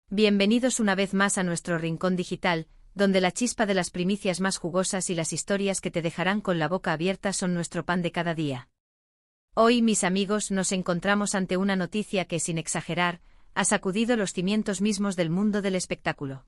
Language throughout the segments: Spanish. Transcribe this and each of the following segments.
Bienvenidos una vez más a nuestro rincón digital, donde la chispa de las primicias más jugosas y las historias que te dejarán con la boca abierta son nuestro pan de cada día. Hoy, mis amigos, nos encontramos ante una noticia que, sin exagerar, ha sacudido los cimientos mismos del mundo del espectáculo.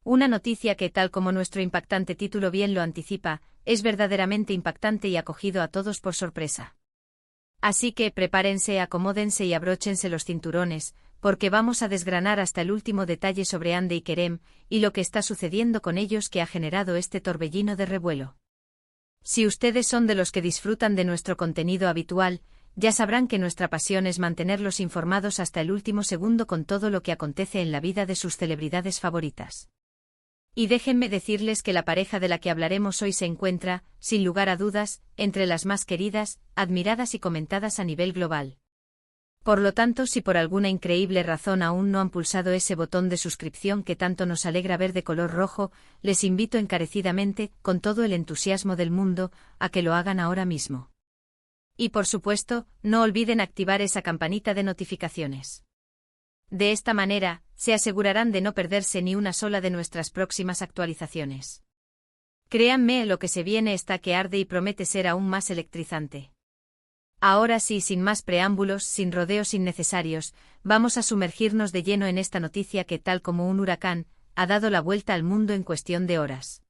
Una noticia que, tal como nuestro impactante título bien lo anticipa, es verdaderamente impactante y ha cogido a todos por sorpresa. Así que prepárense, acomódense y abróchense los cinturones, porque vamos a desgranar hasta el último detalle sobre Hande y Kerem, y lo que está sucediendo con ellos que ha generado este torbellino de revuelo. Si ustedes son de los que disfrutan de nuestro contenido habitual, ya sabrán que nuestra pasión es mantenerlos informados hasta el último segundo con todo lo que acontece en la vida de sus celebridades favoritas. Y déjenme decirles que la pareja de la que hablaremos hoy se encuentra, sin lugar a dudas, entre las más queridas, admiradas y comentadas a nivel global. Por lo tanto, si por alguna increíble razón aún no han pulsado ese botón de suscripción que tanto nos alegra ver de color rojo, les invito encarecidamente, con todo el entusiasmo del mundo, a que lo hagan ahora mismo. Y por supuesto, no olviden activar esa campanita de notificaciones. De esta manera, se asegurarán de no perderse ni una sola de nuestras próximas actualizaciones. Créanme, lo que se viene está que arde y promete ser aún más electrizante. Ahora sí, sin más preámbulos, sin rodeos innecesarios, vamos a sumergirnos de lleno en esta noticia que, tal como un huracán, ha dado la vuelta al mundo en cuestión de horas.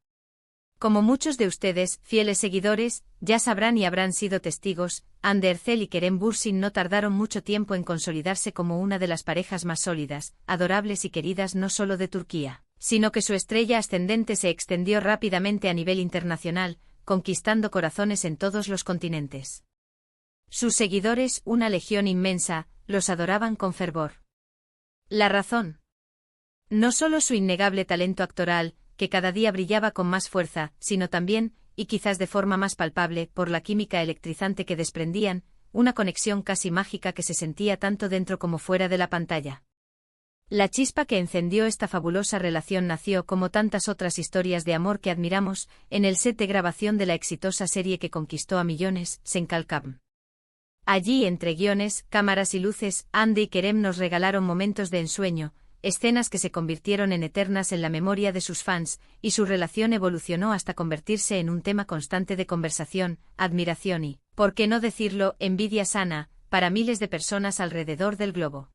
Como muchos de ustedes, fieles seguidores, ya sabrán y habrán sido testigos, Hande Erçel y Kerem Bürsin no tardaron mucho tiempo en consolidarse como una de las parejas más sólidas, adorables y queridas no solo de Turquía, sino que su estrella ascendente se extendió rápidamente a nivel internacional, conquistando corazones en todos los continentes. Sus seguidores, una legión inmensa, los adoraban con fervor. La razón. No solo su innegable talento actoral, que cada día brillaba con más fuerza, sino también, y quizás de forma más palpable, por la química electrizante que desprendían, una conexión casi mágica que se sentía tanto dentro como fuera de la pantalla. La chispa que encendió esta fabulosa relación nació, como tantas otras historias de amor que admiramos, en el set de grabación de la exitosa serie que conquistó a millones, Senkalkam. Allí, entre guiones, cámaras y luces, Hande y Kerem nos regalaron momentos de ensueño, escenas que se convirtieron en eternas en la memoria de sus fans, y su relación evolucionó hasta convertirse en un tema constante de conversación, admiración y, por qué no decirlo, envidia sana, para miles de personas alrededor del globo.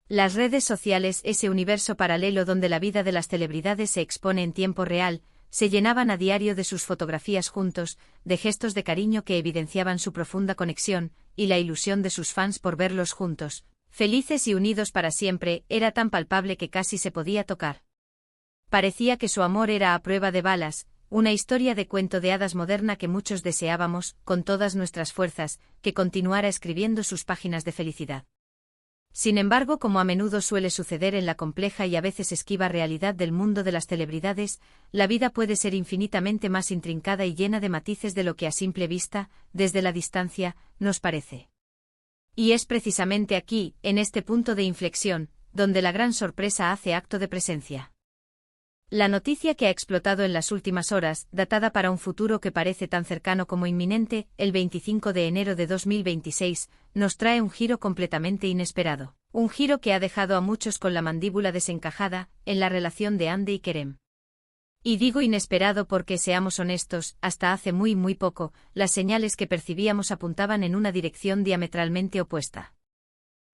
Las redes sociales, ese universo paralelo donde la vida de las celebridades se expone en tiempo real, se llenaban a diario de sus fotografías juntos, de gestos de cariño que evidenciaban su profunda conexión, y la ilusión de sus fans por verlos juntos, felices y unidos para siempre, era tan palpable que casi se podía tocar. Parecía que su amor era a prueba de balas, una historia de cuento de hadas moderna que muchos deseábamos, con todas nuestras fuerzas, que continuara escribiendo sus páginas de felicidad. Sin embargo, como a menudo suele suceder en la compleja y a veces esquiva realidad del mundo de las celebridades, la vida puede ser infinitamente más intrincada y llena de matices de lo que a simple vista, desde la distancia, nos parece. Y es precisamente aquí, en este punto de inflexión, donde la gran sorpresa hace acto de presencia. La noticia que ha explotado en las últimas horas, datada para un futuro que parece tan cercano como inminente, el 25 de enero de 2026, nos trae un giro completamente inesperado. Un giro que ha dejado a muchos con la mandíbula desencajada, en la relación de Hande y Kerem. Y digo inesperado porque, seamos honestos, hasta hace muy poco, las señales que percibíamos apuntaban en una dirección diametralmente opuesta.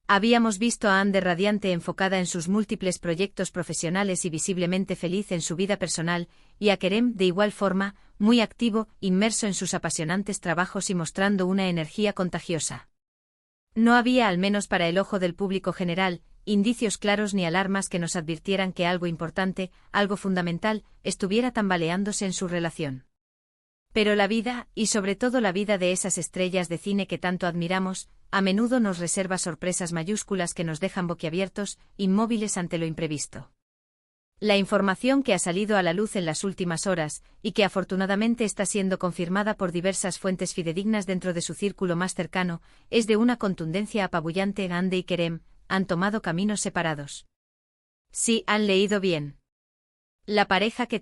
Habíamos visto a Hande radiante, enfocada en sus múltiples proyectos profesionales y visiblemente feliz en su vida personal, y a Kerem, de igual forma, muy activo, inmerso en sus apasionantes trabajos y mostrando una energía contagiosa. No había, al menos para el ojo del público general, indicios claros ni alarmas que nos advirtieran que algo importante, algo fundamental, estuviera tambaleándose en su relación. Pero la vida, y sobre todo la vida de esas estrellas de cine que tanto admiramos, a menudo nos reserva sorpresas mayúsculas que nos dejan boquiabiertos, inmóviles ante lo imprevisto. La información que ha salido a la luz en las últimas horas, y que afortunadamente está siendo confirmada por diversas fuentes fidedignas dentro de su círculo más cercano, es de una contundencia apabullante. Hande y Kerem han tomado caminos separados. Sí, han leído bien. La pareja que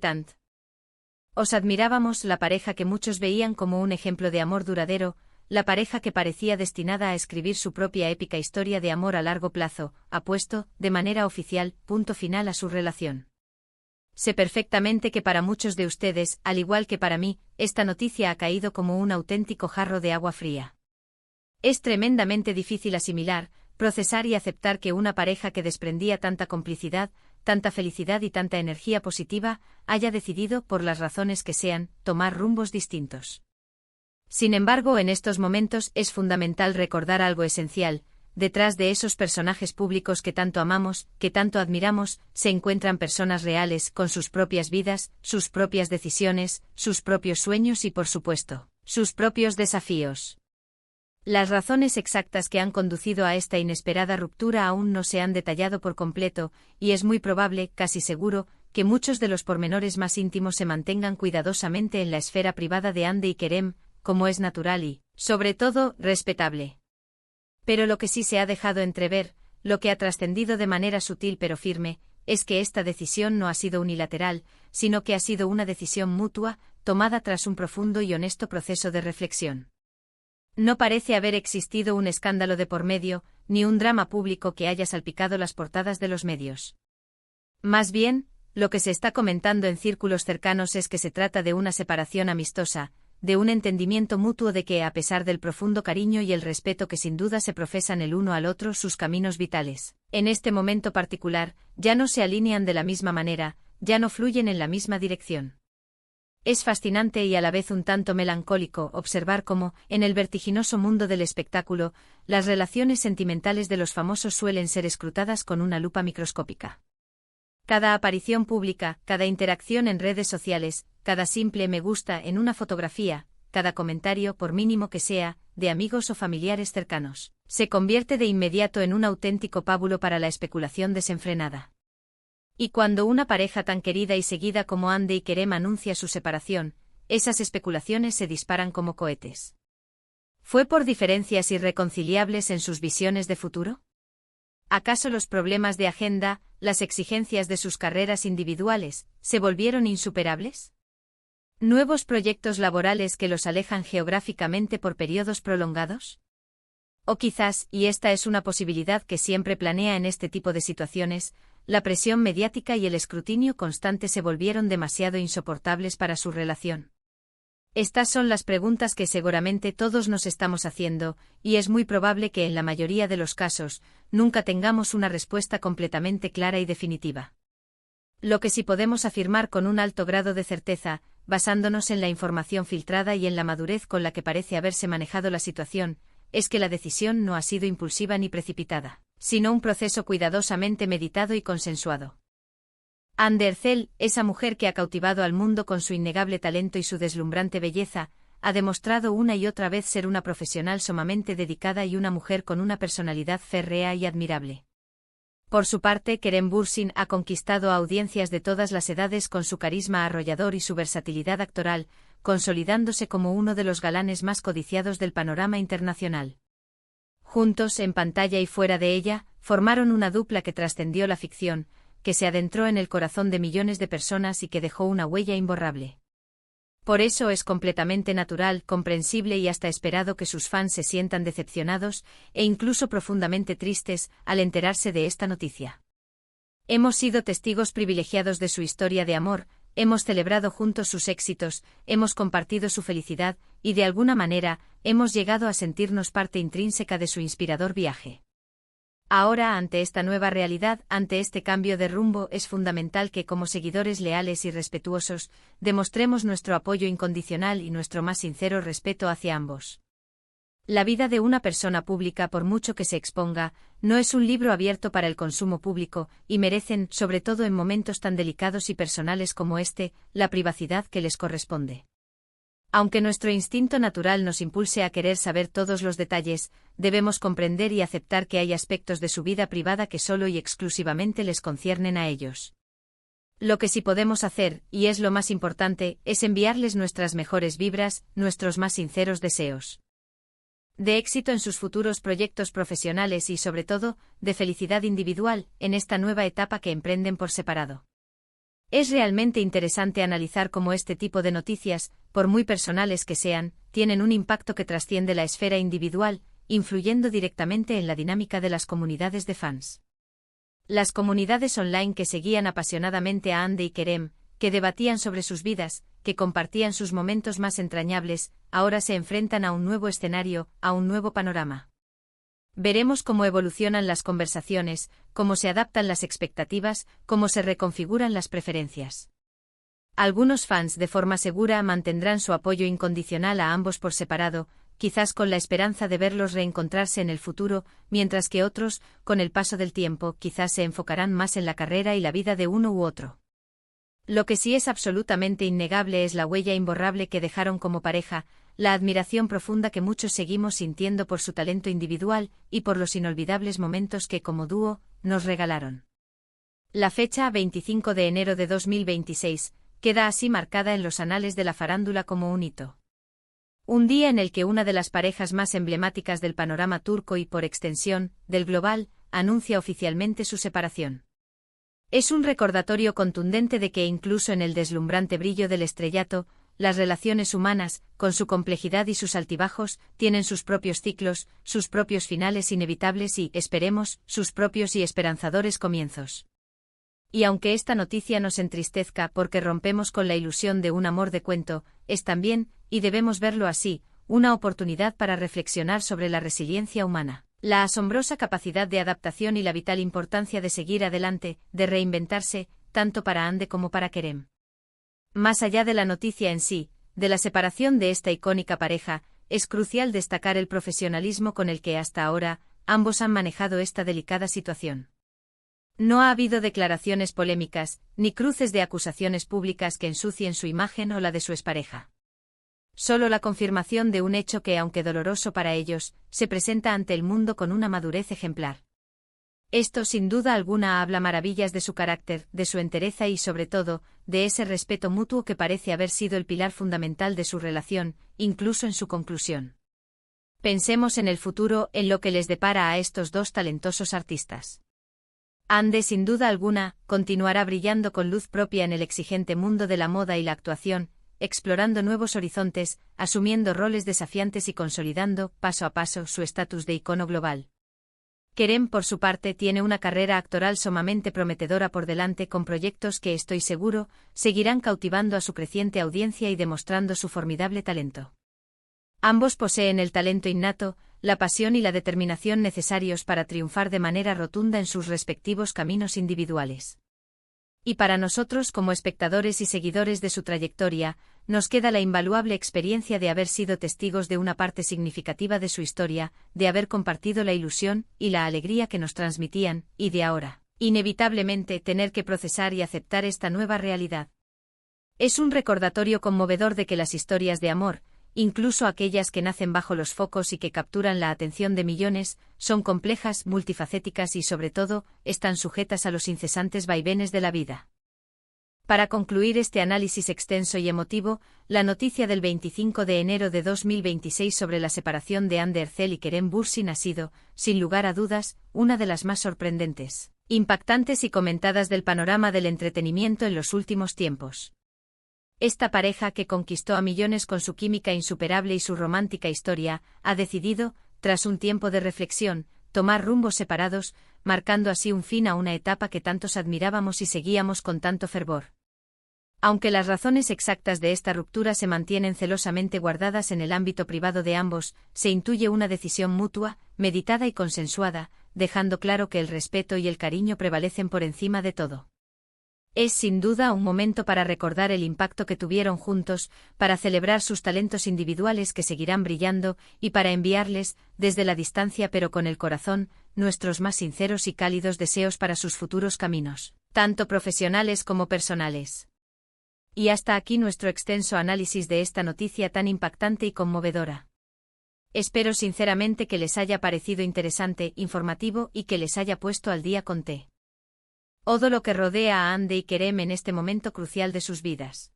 os admirábamos, la pareja que muchos veían como un ejemplo de amor duradero, la pareja que parecía destinada a escribir su propia épica historia de amor a largo plazo, ha puesto, de manera oficial, punto final a su relación. Sé perfectamente que para muchos de ustedes, al igual que para mí, esta noticia ha caído como un auténtico jarro de agua fría. Es tremendamente difícil asimilar, procesar y aceptar que una pareja que desprendía tanta complicidad, tanta felicidad y tanta energía positiva, haya decidido, por las razones que sean, tomar rumbos distintos. Sin embargo, en estos momentos es fundamental recordar algo esencial: detrás de esos personajes públicos que tanto amamos, que tanto admiramos, se encuentran personas reales, con sus propias vidas, sus propias decisiones, sus propios sueños y, por supuesto, sus propios desafíos. Las razones exactas que han conducido a esta inesperada ruptura aún no se han detallado por completo, y es muy probable, casi seguro, que muchos de los pormenores más íntimos se mantengan cuidadosamente en la esfera privada de Hande y Kerem, como es natural y, sobre todo, respetable. Pero lo que sí se ha dejado entrever, lo que ha trascendido de manera sutil pero firme, es que esta decisión no ha sido unilateral, sino que ha sido una decisión mutua, tomada tras un profundo y honesto proceso de reflexión. No parece haber existido un escándalo de por medio, ni un drama público que haya salpicado las portadas de los medios. Más bien, lo que se está comentando en círculos cercanos es que se trata de una separación amistosa, de un entendimiento mutuo de que, a pesar del profundo cariño y el respeto que sin duda se profesan el uno al otro, sus caminos vitales, en este momento particular, ya no se alinean de la misma manera, ya no fluyen en la misma dirección. Es fascinante y a la vez un tanto melancólico observar cómo, en el vertiginoso mundo del espectáculo, las relaciones sentimentales de los famosos suelen ser escrutadas con una lupa microscópica. Cada aparición pública, cada interacción en redes sociales, cada simple me gusta en una fotografía, cada comentario, por mínimo que sea, de amigos o familiares cercanos, se convierte de inmediato en un auténtico pábulo para la especulación desenfrenada. Y cuando una pareja tan querida y seguida como Hande y Kerem anuncia su separación, esas especulaciones se disparan como cohetes. ¿Fue por diferencias irreconciliables en sus visiones de futuro? ¿Acaso los problemas de agenda, las exigencias de sus carreras individuales, se volvieron insuperables? ¿Nuevos proyectos laborales que los alejan geográficamente por periodos prolongados? O quizás, y esta es una posibilidad que siempre planea en este tipo de situaciones, la presión mediática y el escrutinio constante se volvieron demasiado insoportables para su relación. Estas son las preguntas que seguramente todos nos estamos haciendo, y es muy probable que en la mayoría de los casos, nunca tengamos una respuesta completamente clara y definitiva. Lo que sí podemos afirmar con un alto grado de certeza, basándonos en la información filtrada y en la madurez con la que parece haberse manejado la situación, es que la decisión no ha sido impulsiva ni precipitada, sino un proceso cuidadosamente meditado y consensuado. Hande Erçel, esa mujer que ha cautivado al mundo con su innegable talento y su deslumbrante belleza, ha demostrado una y otra vez ser una profesional sumamente dedicada y una mujer con una personalidad férrea y admirable. Por su parte, Kerem Bürsin ha conquistado a audiencias de todas las edades con su carisma arrollador y su versatilidad actoral, consolidándose como uno de los galanes más codiciados del panorama internacional. Juntos, en pantalla y fuera de ella, formaron una dupla que trascendió la ficción, que se adentró en el corazón de millones de personas y que dejó una huella imborrable. Por eso es completamente natural, comprensible y hasta esperado que sus fans se sientan decepcionados, e incluso profundamente tristes, al enterarse de esta noticia. Hemos sido testigos privilegiados de su historia de amor, hemos celebrado juntos sus éxitos, hemos compartido su felicidad, y de alguna manera, hemos llegado a sentirnos parte intrínseca de su inspirador viaje. Ahora, ante esta nueva realidad, ante este cambio de rumbo, es fundamental que, como seguidores leales y respetuosos, demostremos nuestro apoyo incondicional y nuestro más sincero respeto hacia ambos. La vida de una persona pública, por mucho que se exponga, no es un libro abierto para el consumo público, y merecen, sobre todo en momentos tan delicados y personales como este, la privacidad que les corresponde. Aunque nuestro instinto natural nos impulse a querer saber todos los detalles, debemos comprender y aceptar que hay aspectos de su vida privada que solo y exclusivamente les conciernen a ellos. Lo que sí podemos hacer, y es lo más importante, es enviarles nuestras mejores vibras, nuestros más sinceros deseos de éxito en sus futuros proyectos profesionales y, sobre todo, de felicidad individual, en esta nueva etapa que emprenden por separado. Es realmente interesante analizar cómo este tipo de noticias, por muy personales que sean, tienen un impacto que trasciende la esfera individual, influyendo directamente en la dinámica de las comunidades de fans. Las comunidades online que seguían apasionadamente a Ande y Kerem, que debatían sobre sus vidas, que compartían sus momentos más entrañables, ahora se enfrentan a un nuevo escenario, a un nuevo panorama. Veremos cómo evolucionan las conversaciones, cómo se adaptan las expectativas, cómo se reconfiguran las preferencias. Algunos fans de forma segura mantendrán su apoyo incondicional a ambos por separado, quizás con la esperanza de verlos reencontrarse en el futuro, mientras que otros, con el paso del tiempo, quizás se enfocarán más en la carrera y la vida de uno u otro. Lo que sí es absolutamente innegable es la huella imborrable que dejaron como pareja, la admiración profunda que muchos seguimos sintiendo por su talento individual y por los inolvidables momentos que, como dúo, nos regalaron. La fecha 25 de enero de 2026 queda así marcada en los anales de la farándula como un hito. Un día en el que una de las parejas más emblemáticas del panorama turco y, por extensión, del global, anuncia oficialmente su separación. Es un recordatorio contundente de que incluso en el deslumbrante brillo del estrellato, las relaciones humanas, con su complejidad y sus altibajos, tienen sus propios ciclos, sus propios finales inevitables y, esperemos, sus propios y esperanzadores comienzos. Y aunque esta noticia nos entristezca porque rompemos con la ilusión de un amor de cuento, es también, y debemos verlo así, una oportunidad para reflexionar sobre la resiliencia humana, la asombrosa capacidad de adaptación y la vital importancia de seguir adelante, de reinventarse, tanto para Ande como para Kerem. Más allá de la noticia en sí, de la separación de esta icónica pareja, es crucial destacar el profesionalismo con el que hasta ahora, ambos han manejado esta delicada situación. No ha habido declaraciones polémicas, ni cruces de acusaciones públicas que ensucien su imagen o la de su expareja. Solo la confirmación de un hecho que, aunque doloroso para ellos, se presenta ante el mundo con una madurez ejemplar. Esto sin duda alguna habla maravillas de su carácter, de su entereza y sobre todo, de ese respeto mutuo que parece haber sido el pilar fundamental de su relación, incluso en su conclusión. Pensemos en el futuro, en lo que les depara a estos dos talentosos artistas. Ande, sin duda alguna, continuará brillando con luz propia en el exigente mundo de la moda y la actuación, explorando nuevos horizontes, asumiendo roles desafiantes y consolidando, paso a paso, su estatus de icono global. Kerem, por su parte, tiene una carrera actoral sumamente prometedora por delante con proyectos que, estoy seguro, seguirán cautivando a su creciente audiencia y demostrando su formidable talento. Ambos poseen el talento innato, la pasión y la determinación necesarios para triunfar de manera rotunda en sus respectivos caminos individuales. Y para nosotros como espectadores y seguidores de su trayectoria, nos queda la invaluable experiencia de haber sido testigos de una parte significativa de su historia, de haber compartido la ilusión y la alegría que nos transmitían, y de ahora, inevitablemente, tener que procesar y aceptar esta nueva realidad. Es un recordatorio conmovedor de que las historias de amor, incluso aquellas que nacen bajo los focos y que capturan la atención de millones, son complejas, multifacéticas y sobre todo, están sujetas a los incesantes vaivenes de la vida. Para concluir este análisis extenso y emotivo, la noticia del 25 de enero de 2026 sobre la separación de Hande Erçel y Kerem Bürsin ha sido, sin lugar a dudas, una de las más sorprendentes, impactantes y comentadas del panorama del entretenimiento en los últimos tiempos. Esta pareja que conquistó a millones con su química insuperable y su romántica historia, ha decidido, tras un tiempo de reflexión, tomar rumbos separados, marcando así un fin a una etapa que tantos admirábamos y seguíamos con tanto fervor. Aunque las razones exactas de esta ruptura se mantienen celosamente guardadas en el ámbito privado de ambos, se intuye una decisión mutua, meditada y consensuada, dejando claro que el respeto y el cariño prevalecen por encima de todo. Es sin duda un momento para recordar el impacto que tuvieron juntos, para celebrar sus talentos individuales que seguirán brillando y para enviarles, desde la distancia pero con el corazón, nuestros más sinceros y cálidos deseos para sus futuros caminos, tanto profesionales como personales. Y hasta aquí nuestro extenso análisis de esta noticia tan impactante y conmovedora. Espero sinceramente que les haya parecido interesante, informativo y que les haya puesto al día con todo lo que rodea a Hande y Kerem en este momento crucial de sus vidas.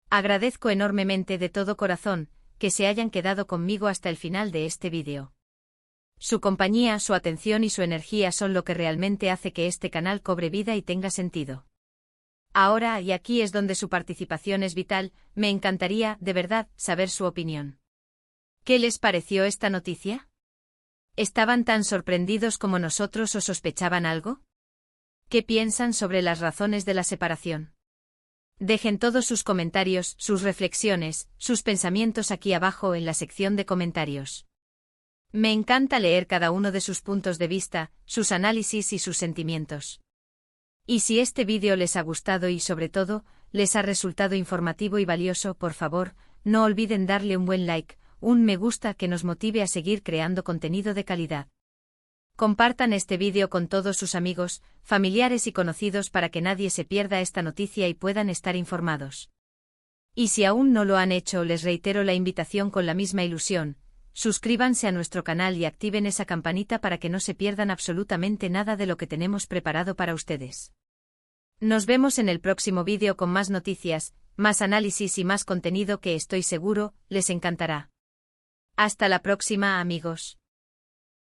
Agradezco enormemente de todo corazón que se hayan quedado conmigo hasta el final de este vídeo. Su compañía, su atención y su energía son lo que realmente hace que este canal cobre vida y tenga sentido. Ahora, y aquí es donde su participación es vital, me encantaría, de verdad, saber su opinión. ¿Qué les pareció esta noticia? ¿Estaban tan sorprendidos como nosotros o sospechaban algo? ¿Qué piensan sobre las razones de la separación? Dejen todos sus comentarios, sus reflexiones, sus pensamientos aquí abajo en la sección de comentarios. Me encanta leer cada uno de sus puntos de vista, sus análisis y sus sentimientos. Y si este vídeo les ha gustado y sobre todo, les ha resultado informativo y valioso, por favor, no olviden darle un buen like, un me gusta que nos motive a seguir creando contenido de calidad. Compartan este vídeo con todos sus amigos, familiares y conocidos para que nadie se pierda esta noticia y puedan estar informados. Y si aún no lo han hecho, les reitero la invitación con la misma ilusión. Suscríbanse a nuestro canal y activen esa campanita para que no se pierdan absolutamente nada de lo que tenemos preparado para ustedes. Nos vemos en el próximo vídeo con más noticias, más análisis y más contenido que estoy seguro les encantará. Hasta la próxima, amigos.